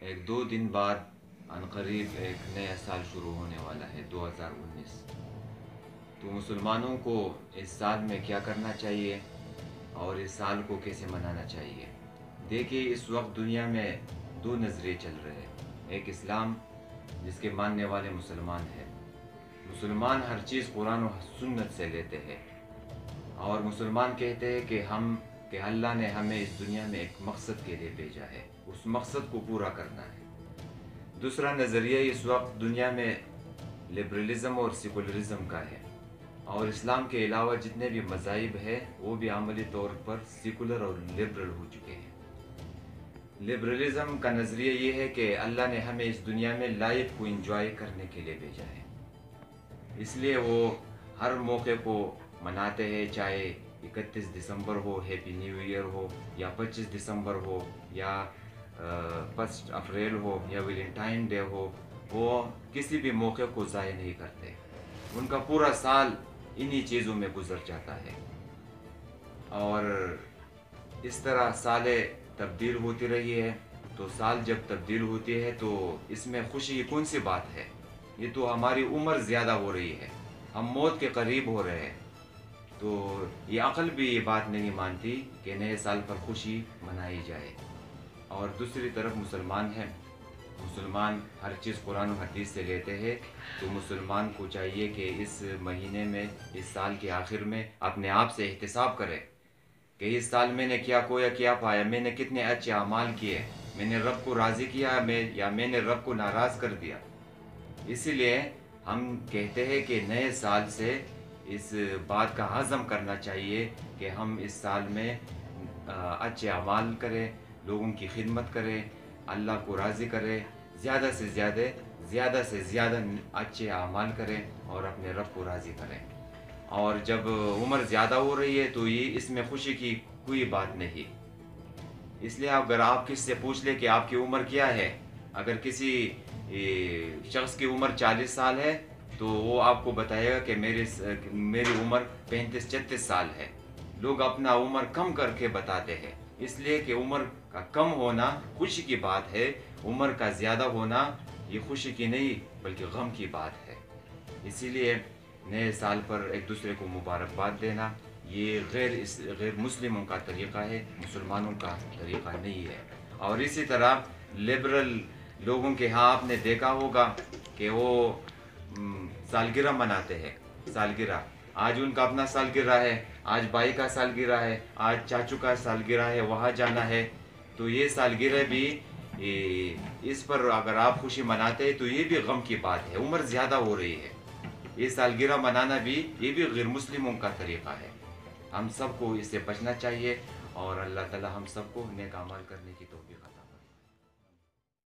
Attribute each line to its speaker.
Speaker 1: एक दो दिन बाद अनकरीब एक नया साल शुरू होने वाला है 2019। तो मुसलमानों को इस साल में क्या करना चाहिए और इस साल को कैसे मनाना चाहिए। देखिए, इस वक्त दुनिया में दो नज़रिए चल रहे हैं। एक इस्लाम जिसके मानने वाले मुसलमान हैं। मुसलमान हर चीज़ कुरान और सुन्नत से लेते हैं और मुसलमान कहते हैं कि अल्लाह ने हमें इस दुनिया में एक मकसद के लिए भेजा है, उस मकसद को पूरा करना है। दूसरा नज़रिया इस वक्त दुनिया में लिबरलिज़म और सेकुलरिज़म का है और इस्लाम के अलावा जितने भी मज़ाहिब हैं वो भी अमली तौर पर सेकुलर और लिबरल हो चुके हैं। लिबरलिज़म का नज़रिया ये है कि अल्लाह ने हमें इस दुनिया में लाइफ को इंजॉय करने के लिए भेजा है, इसलिए वो हर मौके को मनाते हैं, चाहे 31 दिसंबर हो, हैप्पी न्यू ईयर हो, या 25 दिसंबर हो, या 1 अप्रैल हो, या वैलेंटाइन डे हो। वो किसी भी मौके को ज़ाया नहीं करते। उनका पूरा साल इन्हीं चीज़ों में गुजर जाता है और इस तरह सालें तब्दील होती रही है। तो साल जब तब्दील होती है तो इसमें खुशी की कौन सी बात है। ये तो हमारी उम्र ज़्यादा हो रही है, हम मौत के करीब हो रहे हैं। तो ये अक़ल भी ये बात नहीं मानती कि नए साल पर खुशी मनाई जाए। और दूसरी तरफ मुसलमान हैं, मुसलमान हर चीज़ कुरान और हदीस से लेते हैं। तो मुसलमान को चाहिए कि इस महीने में, इस साल के आखिर में अपने आप से एहतिसाब करे कि इस साल मैंने क्या खोया, क्या पाया, मैंने कितने अच्छे अमाल किए, मैंने रब को राज़ी किया या मैंने रब को नाराज़ कर दिया। इसीलिए हम कहते हैं कि नए साल से इस बात का आज़म करना चाहिए कि हम इस साल में अच्छे अमाल करें, लोगों की खिदमत करें, अल्लाह को राज़ी करें, ज़्यादा से ज़्यादा अच्छे अमाल करें और अपने रब को राज़ी करें। और जब उम्र ज़्यादा हो रही है तो ये इसमें खुशी की कोई बात नहीं। इसलिए अगर आप किससे पूछ ले कि आपकी उम्र क्या है, अगर किसी शख्स की उम्र 40 साल है तो वो आपको बताएगा कि मेरी उम्र 35-36 साल है। लोग अपना उम्र कम करके बताते हैं, इसलिए कि उम्र का कम होना खुशी की बात है, उम्र का ज़्यादा होना ये खुशी की नहीं बल्कि गम की बात है। इसीलिए नए साल पर एक दूसरे को मुबारकबाद देना ये गैर मुस्लिमों का तरीक़ा है, मुसलमानों का तरीक़ा नहीं है। और इसी तरह लिबरल लोगों के यहाँ आपने देखा होगा कि वो सालगिरह मनाते हैं। सालगिरह, आज उनका अपना सालगिरह है, आज भाई का सालगिरह है, आज चाचू का सालगिरह है, वहाँ जाना है। तो ये सालगिरह भी इस पर अगर आप खुशी मनाते हैं तो ये भी गम की बात है, उम्र ज़्यादा हो रही है। ये सालगिरह मनाना भी ये भी गैर मुस्लिमों का तरीक़ा है। हम सबको इससे बचना चाहिए और अल्लाह ताला हम सबको नेक अमाल करने की तौफीक